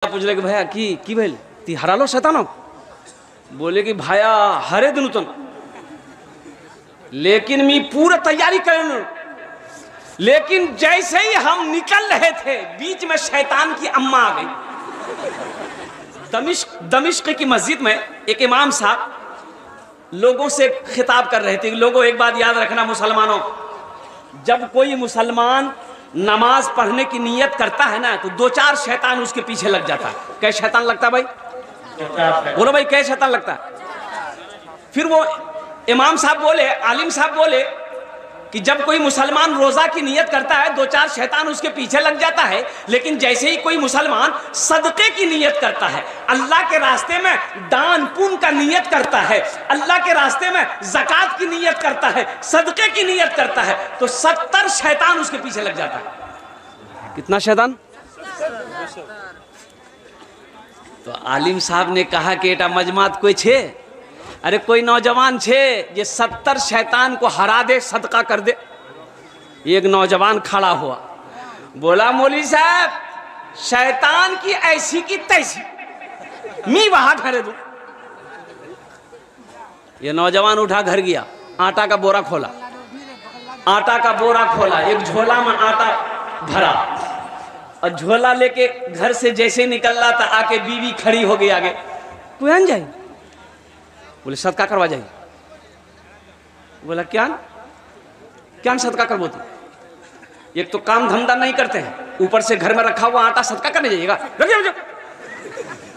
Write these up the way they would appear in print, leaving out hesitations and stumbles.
पूछ रहे कि भैया की भेल ती हरालो शैतानो। बोले कि भाया हरे दिन तुम, लेकिन मी पूरा तैयारी कर, लेकिन जैसे ही हम निकल रहे थे बीच में शैतान की अम्मा आ गई। दमिश्क की मस्जिद में एक इमाम साहब लोगों से खिताब कर रहे थे। लोगों एक बात याद रखना मुसलमानों, जब कोई मुसलमान नमाज पढ़ने की नियत करता है ना तो दो चार शैतान उसके पीछे लग जाता है। कै शैतान लगता है भाई? बोलो भाई कै शैतान लगता है? फिर वो इमाम साहब बोले, आलिम साहब बोले कि जब कोई मुसलमान रोजा की नियत करता है दो चार शैतान उसके पीछे लग जाता है, लेकिन जैसे ही कोई मुसलमान सदके की नियत करता है, अल्लाह के रास्ते में दान पुण्य का नियत करता है, अल्लाह के रास्ते में ज़कात की नियत करता है, सदके की नियत करता है, तो 70 शैतान उसके पीछे लग जाता है। कितना शैतान? तो आलिम साहब ने कहा कि एटा मजमात कोई छे, अरे कोई नौजवान छे ये 70 शैतान को हरा दे, सदका कर दे। एक नौजवान खड़ा हुआ, बोला मौलवी साहब शैतान की ऐसी की तैसी मी वहां घरे दू। ये नौजवान उठा घर गया, आटा का बोरा खोला, एक झोला में आटा भरा और झोला लेके घर से जैसे निकल रहा था आके बीवी खड़ी हो गई आगे, तू जाए? बोले सदका करवा जाइए। बोला क्या सदका करवो तू? एक तो काम धंधा नहीं करते हैं, ऊपर से घर में रखा हुआ आटा सदका करने जाइएगा।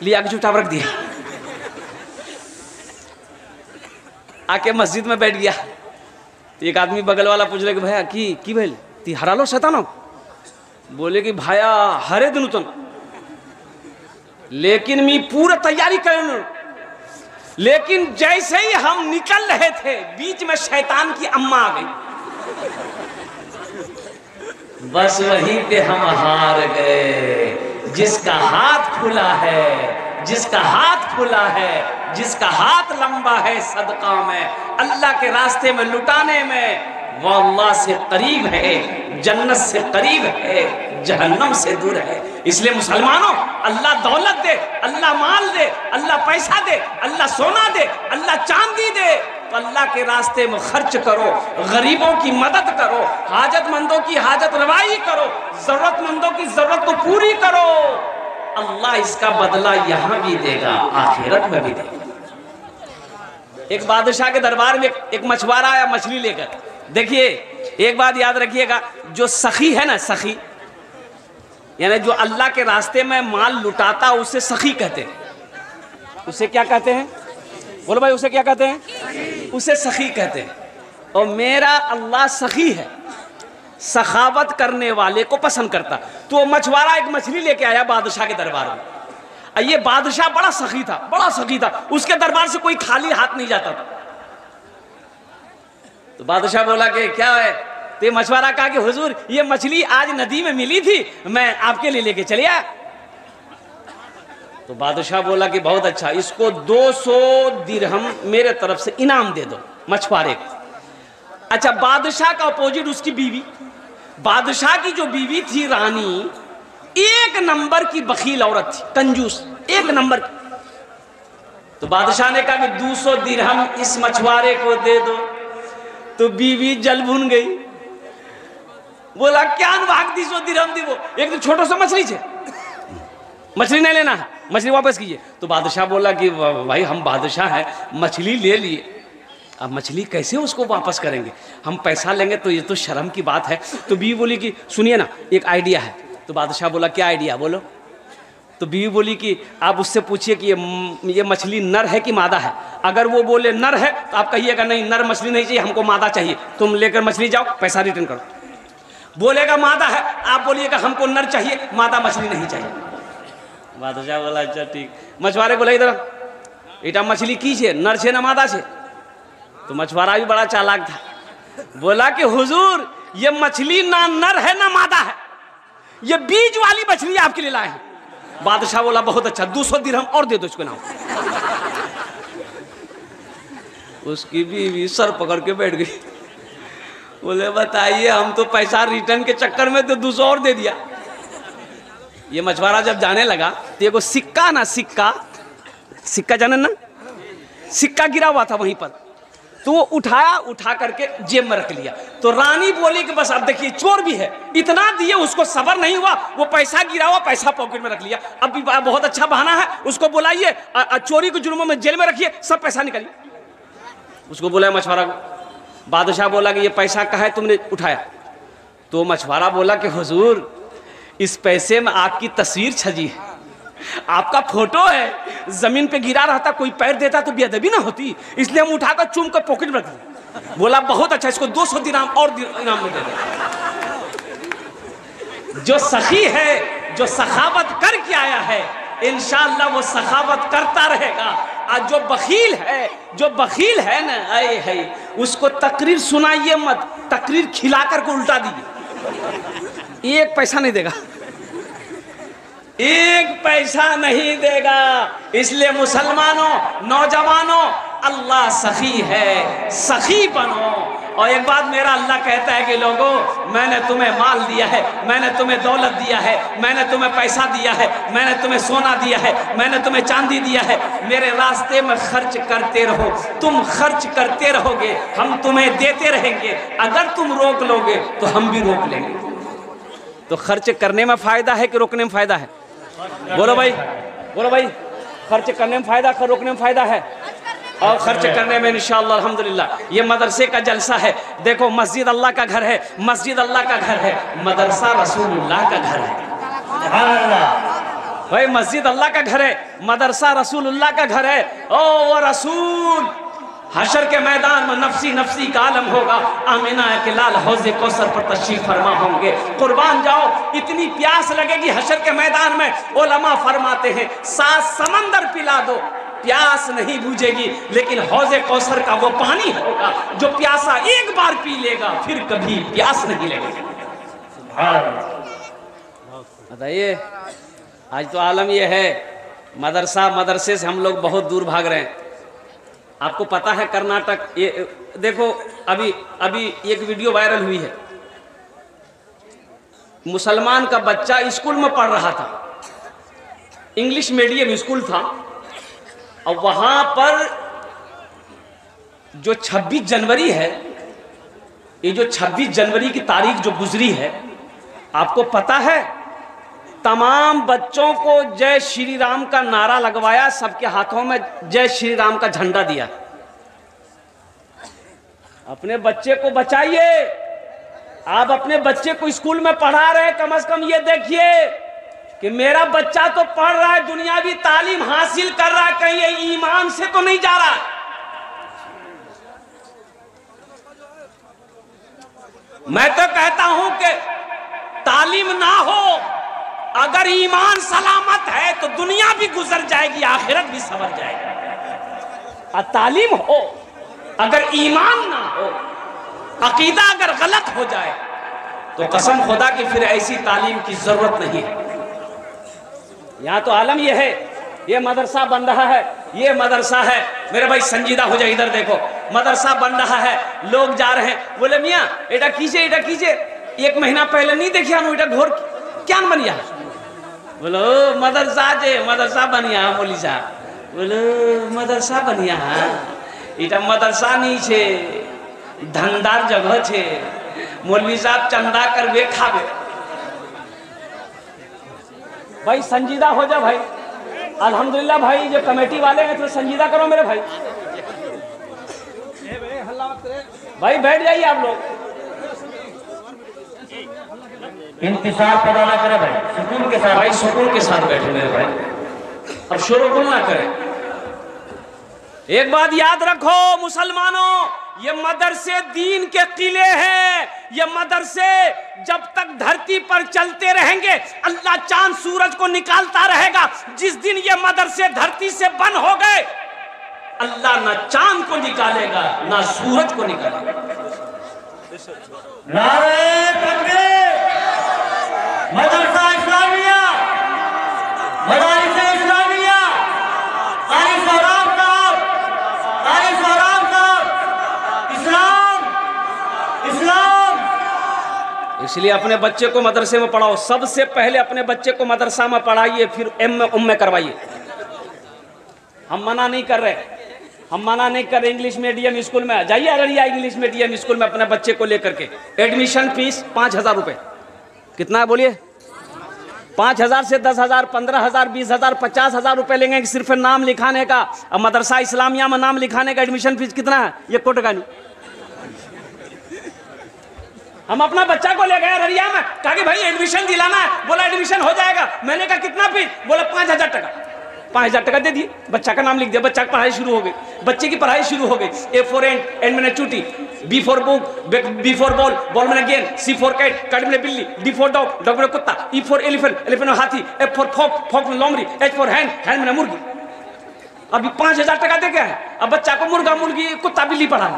लिया के चुपचाप रख दिया, आके मस्जिद में बैठ गया। तो एक आदमी बगल वाला पूछ रहे कि भैया की भेल ती हरालो शैतानो। बोले कि भाया हरे दिन तुम, लेकिन मी पूरा तैयारी कर, लेकिन जैसे ही हम निकल रहे थे बीच में शैतान की अम्मा आ गई। बस वहीं पे हम हार गए। जिसका हाथ खुला है, जिसका हाथ लंबा है सदका में, अल्लाह के रास्ते में लुटाने में, वो अल्लाह से करीब है, जन्नत से करीब है, जहन्नम से दूर है। इसलिए मुसलमानों, अल्लाह दौलत दे, अल्लाह माल दे, अल्लाह पैसा दे, अल्लाह सोना दे, अल्लाह चांदी दे, तो अल्लाह के रास्ते में खर्च करो, गरीबों की मदद करो, हाजतमंदों की हाजत रवाई करो, जरूरतमंदों की जरूरत को पूरी करो। अल्लाह इसका बदला यहाँ भी देगा, आखिरत में भी देगा। एक बादशाह के दरबार में एक मछुआरा आया मछली लेकर। देखिए एक बात याद रखिएगा, जो सखी है ना, सखी यानी जो अल्लाह के रास्ते में माल लुटाता उसे सखी कहते हैं। उसे क्या कहते हैं? बोलो भाई उसे क्या कहते हैं? उसे सखी कहते हैं। और मेरा अल्लाह सखी है, सखावत करने वाले को पसंद करता। तो मछुआरा एक मछली लेके आया बादशाह के दरबार में। ये बादशाह बड़ा सखी था, उसके दरबार से कोई खाली हाथ नहीं जाता था। तो बादशाह बोला कि क्या है? तो मछुआरा कहा कि हुजूर ये मछली आज नदी में मिली थी, मैं आपके लिए लेके चले आया। तो बादशाह बोला कि बहुत अच्छा, इसको 200 दिरहम मेरे तरफ से इनाम दे दो मछुआरे को। अच्छा, बादशाह का अपोजिट उसकी बीवी, बादशाह की जो बीवी थी रानी, एक नंबर की बखील औरत थी, कंजूस, एक नंबर की। तो बादशाह ने कहा कि 200 दिरहम इस मछुआरे को दे दो। तो बीवी जल भुन गई, बोला क्या भाग 200 दिरहम दी, वो एक तो छोटो सा मछली छे, मछली नहीं लेना है, मछली वापस कीजिए। तो बादशाह बोला कि भाई हम बादशाह हैं, मछली ले लिए, अब मछली कैसे उसको वापस करेंगे, हम पैसा लेंगे तो ये तो शर्म की बात है। तो बीवी बोली कि सुनिए ना एक आइडिया है। तो बादशाह बोला क्या आइडिया बोलो। तो बीवी बोली कि आप उससे पूछिए कि ये मछली नर है कि मादा है। अगर वो बोले नर है तो आप कहिएगा नहीं नर मछली नहीं चाहिए, हमको मादा चाहिए, तुम लेकर मछली जाओ, पैसा रिटर्न करो। बोलेगा मादा है, आप बोलिएगा हमको नर चाहिए, मादा मछली नहीं चाहिए। बादशाह बोला अच्छा ठीक। मछुआरे बोला इधर इटा मछली की छे, नर छे ना मादा छे? तो मछुआरा भी बड़ा चालाक था, बोला कि हुजूर ये मछली ना नर है ना मादा है, ये बीज वाली मछली आपके लिए लाए हैं। बादशाह बोला बहुत अच्छा, 200 दिरहम और दे दो इसको नाम। उसकी बीवी सर पकड़ के बैठ गई, बोले बताइए हम तो पैसा रिटर्न के चक्कर में तो 200 और दे दिया। ये मछुआरा जब जाने लगा तो एगो सिक्का ना, सिक्का सिक्का जाने ना, सिक्का गिरा हुआ था वहीं पर, तो वो उठाया, उठा करके जेब में रख लिया। तो रानी बोली कि बस अब देखिए चोर भी है, इतना दिए उसको सबर नहीं हुआ, वो पैसा गिरा हुआ पैसा पॉकेट में रख लिया। अब भी बहुत अच्छा बहाना है, उसको बुलाइए, चोरी के जुर्मों में जेल में रखिए, सब पैसा निकालिए। उसको बुलाया मछुआरा को। बादशाह बोला कि ये पैसा कहाँ है तुमने उठाया? तो मछुआरा बोला कि हुजूर इस पैसे में आपकी तस्वीर छजी है, आपका फोटो है, जमीन पे गिरा रहता कोई पैर देता तो बेअदबी ना होती, इसलिए हम उठाकर चूम कर पॉकेट में रख दिए। बोला बहुत अच्छा, इसको 200 दिरहम और इनाम में दे दे। जो सखी है, जो सखावत करके आया है, इंशाअल्लाह वो सखावत करता रहेगा। और जो बखील है, जो बखील है ना, आए है, उसको तकरीर सुनाइए मत, तकरीर खिलाकर को उल्टा दीजिए, एक पैसा नहीं देगा, एक पैसा नहीं देगा। इसलिए मुसलमानों, नौजवानों, अल्लाह सखी है, सखी बनो। और एक बात मेरा अल्लाह कहता है कि लोगों, मैंने तुम्हें माल दिया है, मैंने तुम्हें दौलत दिया है, मैंने तुम्हें पैसा दिया है, मैंने तुम्हें सोना दिया है, मैंने तुम्हें चांदी दिया है, मेरे रास्ते में खर्च करते रहो। तुम खर्च करते रहोगे, हम तुम्हें देते रहेंगे। अगर तुम रोक लोगे तो हम भी रोक लेंगे। तो खर्च करने में फायदा है कि रोकने में फायदा है? बोलो भाई, बोलो भाई, खर्च करने में फायदा, रोकने में फायदा है? और खर्च करने में इंशाअल्लाह अल्हम्दुलिल्लाह। ये मदरसे का जलसा है, देखो मस्जिद अल्लाह का घर है, मस्जिद अल्लाह का घर है, मदरसा रसूलुल्लाह का घर है। भाई मस्जिद अल्लाह का घर है, मदरसा रसूलुल्लाह का घर है। ओ रसूल हशर के मैदान में नफसी नफसी का आलम होगा, आमिना के लाल हौज़े कौसर पर तशरीफ फरमा होंगे। कुर्बान जाओ, इतनी प्यास लगेगी हशर के मैदान में। उलमा फरमाते हैं 7 समंदर पिला दो, प्यास नहीं बुझेगी, लेकिन हौज़े कौसर का वो पानी होगा जो प्यासा एक बार पी लेगा फिर कभी प्यास नहीं लगेगी। बताइए, आज तो आलम ये है, मदरसा मदरसे से हम लोग बहुत दूर भाग रहे हैं। आपको पता है कर्नाटक, ये देखो अभी एक वीडियो वायरल हुई है, मुसलमान का बच्चा स्कूल में पढ़ रहा था, इंग्लिश मीडियम स्कूल था, और वहां पर जो 26 जनवरी है, ये जो 26 जनवरी की तारीख जो गुजरी है, आपको पता है तमाम बच्चों को जय श्री राम का नारा लगवाया, सबके हाथों में जय श्री राम का झंडा दिया। अपने बच्चे को बचाइए, आप अपने बच्चे को स्कूल में पढ़ा रहे हैं, कम से कम ये देखिए कि मेरा बच्चा तो पढ़ रहा है, दुनियावी तालीम हासिल कर रहा है, कहीं ये ईमान से तो नहीं जा रहा। मैं तो कहता हूं कि तालीम ना हो, अगर ईमान सलामत है तो दुनिया भी गुजर जाएगी, आखिरत भी संवर जाएगी। और तालीम हो, अगर ईमान ना हो, अकीदा अगर गलत हो जाए तो कसम खुदा की फिर ऐसी तालीम की जरूरत नहीं है। यहाँ तो आलम ये है, ये मदरसा बन रहा है, ये मदरसा है, मेरे भाई संजीदा हो जाए, इधर देखो, मदरसा बन रहा है, लोग जा रहे हैं, बोले मियाँ एटा कीजिए, एटा कीजिए। 1 महीना पहले नहीं देखिया एटा घोर क्या बनिया, बोलो मदरसा जे मदरसा बनिया, बोली साहब बोलो मदरसा बनिया, इटा मदरसा नहीं छे, धंधार जगह छे, मौलवी साहब चंदा करबे खाबे। भाई संजीदा हो जा भाई, अल्हम्दुलिल्लाह भाई, जो कमेटी वाले हैं तो संजीदा करो मेरे भाई। भाई बैठ जाइए आप लोग, इंतजार पैदा ना करें भाई, सुकून के साथ, भाई सुकून के साथ बैठे मेरे भाई, अब शोरगुल ना करें। एक बात याद रखो मुसलमानों, ये मदरसे दीन के किले हैं, ये मदरसे जब तक धरती पर चलते रहेंगे अल्लाह चांद सूरज को निकालता रहेगा। जिस दिन ये मदरसे धरती से बंद हो गए, अल्लाह ना चांद को निकालेगा ना सूरज को निकालेगा। नारे तकबीर, मदरसा इस्लामिया, मदरसा इस्लामिया, कारी सौराब साहब, कारी सौराब साहब, इस्लाम, इस्लाम, इसलिए अपने बच्चे को मदरसे में पढ़ाओ, सबसे पहले अपने बच्चे को मदरसा में पढ़ाइए, फिर एम में करवाइए। हम मना नहीं कर रहे, हम मना नहीं कर रहे। इंग्लिश मीडियम स्कूल में जाइए, अररिया इंग्लिश मीडियम स्कूल में अपने बच्चे को लेकर के। एडमिशन फीस 5,000 रुपये। कितना है बोलिए? 5,000 से 10,000, 15,000, 20,000, 50,000 रुपये लेंगे सिर्फ नाम लिखाने का। अब मदरसा इस्लामिया में नाम लिखाने का एडमिशन फीस कितना है? ये कोटका नहीं। हम अपना बच्चा को ले गए अररिया में, कहा कि भाई एडमिशन दिलाना है, बोला एडमिशन हो जाएगा। मैंने कहा कितना फीस? बोला 5,000 टका। 5,000 टका दे दिए, बच्चा का नाम लिख दिया, बच्चा की पढ़ाई शुरू हो गई। बच्चे की पढ़ाई शुरू हो गई। ए फॉर एंड मैंने चूटी, B for book, B for ball, ball मैंने गेंद, सी फॉर कैट, कैट मैंने बिल्ली, डी फॉर डॉग, डॉग मैंने कुत्ता, ई फॉर एलिफेंट, एलिफेंट में हाथी, एफ फॉर फॉक, फॉक में लोमड़ी, एच फॉर हैंड, हैंड मैंने मुर्गी। अभी 5,000 टका दे गया है, अब बच्चा को मुर्गा, मुर्गी, कुत्ता, बिल्ली पढ़ा।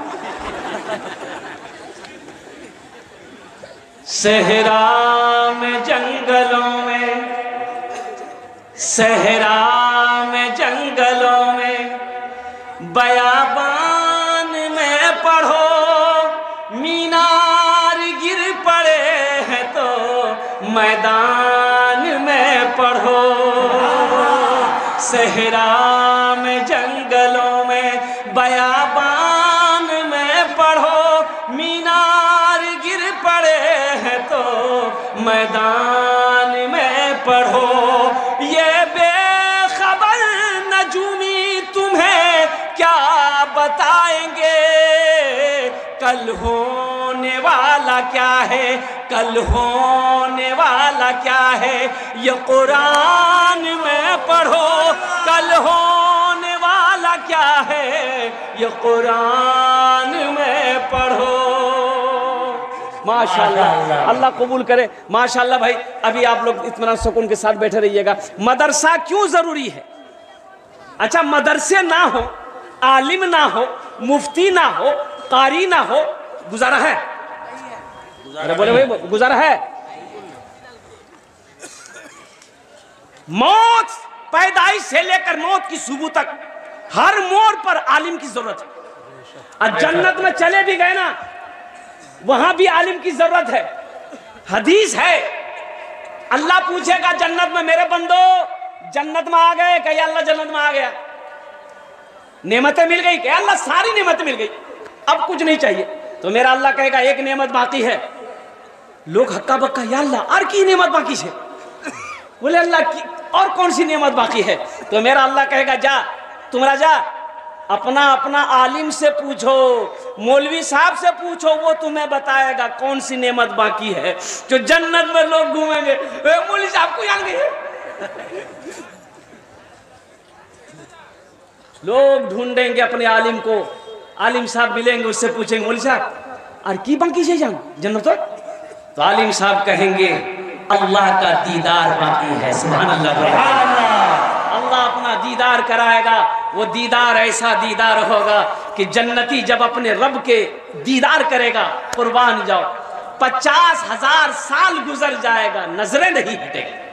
सहरा में जंगलों में, सहरा में जंगलों में, बयाबान में पढ़ो, मीनार गिर पड़े हैं तो मैदान में पढ़ो। सहरा में जंगलों में, बयाबान में पढ़ो, मीनार गिर पड़े हैं तो मैदान में पढ़ो। ये बेखबर नजूमी तुम्हें क्या बताएंगे, कल होने वाला क्या है, कल होने वाला क्या है। ये कुरान में पढ़ो, कल होने वाला क्या है, ये कुरान में पढ़ो। माशाअल्लाह, अल्लाह कबूल करे। माशाअल्लाह भाई, अभी आप लोग इत्मीनान सुकून के साथ बैठे रहिएगा। मदरसा क्यों जरूरी है? अच्छा, मदरसे ना हो, आलिम ना हो, मुफ्ती ना हो, कारी ना हो, गुजारा है? अरे बोले भाई, गुजारा है? मौत पैदाइश से लेकर मौत की सुबह तक हर मोड़ पर आलिम की जरूरत है। और जन्नत में चले भी गए ना, वहां भी आलिम की जरूरत है। हदीस है, अल्लाह पूछेगा जन्नत में, मेरे बंदो जन्नत में आ गए? कहीं अल्लाह जन्नत में आ गया। नेमतें मिल गई? क्या अल्लाह सारी नेमतें मिल गई, अब कुछ नहीं चाहिए। तो मेरा अल्लाह कहेगा एक नेमत बाकी है। लोग हक्का बक्का, या अल्लाह और की नेमत बाकी है? बोले अल्लाह की और कौन सी नेमत बाकी है? तो मेरा अल्लाह कहेगा जा, तुम्हारा जा, अपना अपना आलिम से पूछो, मौलवी साहब से पूछो, वो तुम्हें बताएगा कौन सी नेमत बाकी है जो जन्नत में लोग घूमेंगे। मौलवी साहब को याद नहीं, लोग ढूंढेंगे अपने आलिम को। आलिम साहब मिलेंगे, उससे पूछेंगे मौलवी साहब और की बाकी से जान जन्नत? तो आलिम साहब कहेंगे अल्लाह का दीदार बाकी है। सुभान अल्लाह, अल्लाह अपना दीदार कराएगा। वो दीदार ऐसा दीदार होगा कि जन्नती जब अपने रब के दीदार करेगा, कुर्बान जाओ, 50,000 साल गुजर जाएगा, नजरें नहीं हटेगी।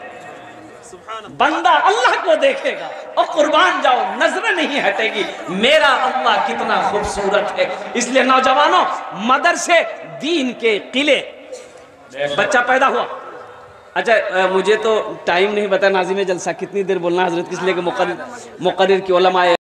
बंदा अल्लाह को देखेगा और कुर्बान जाओ, नजरें नहीं हटेगी। मेरा अल्लाह कितना खूबसूरत है। इसलिए नौजवानों, मदरसे दीन के किले। बच्चा पैदा हुआ, अच्छा मुझे तो टाइम नहीं पता, नाज़िम जलसा कितनी देर बोलना हजरत, किस लिए कि मुक़र्रिर की उलमा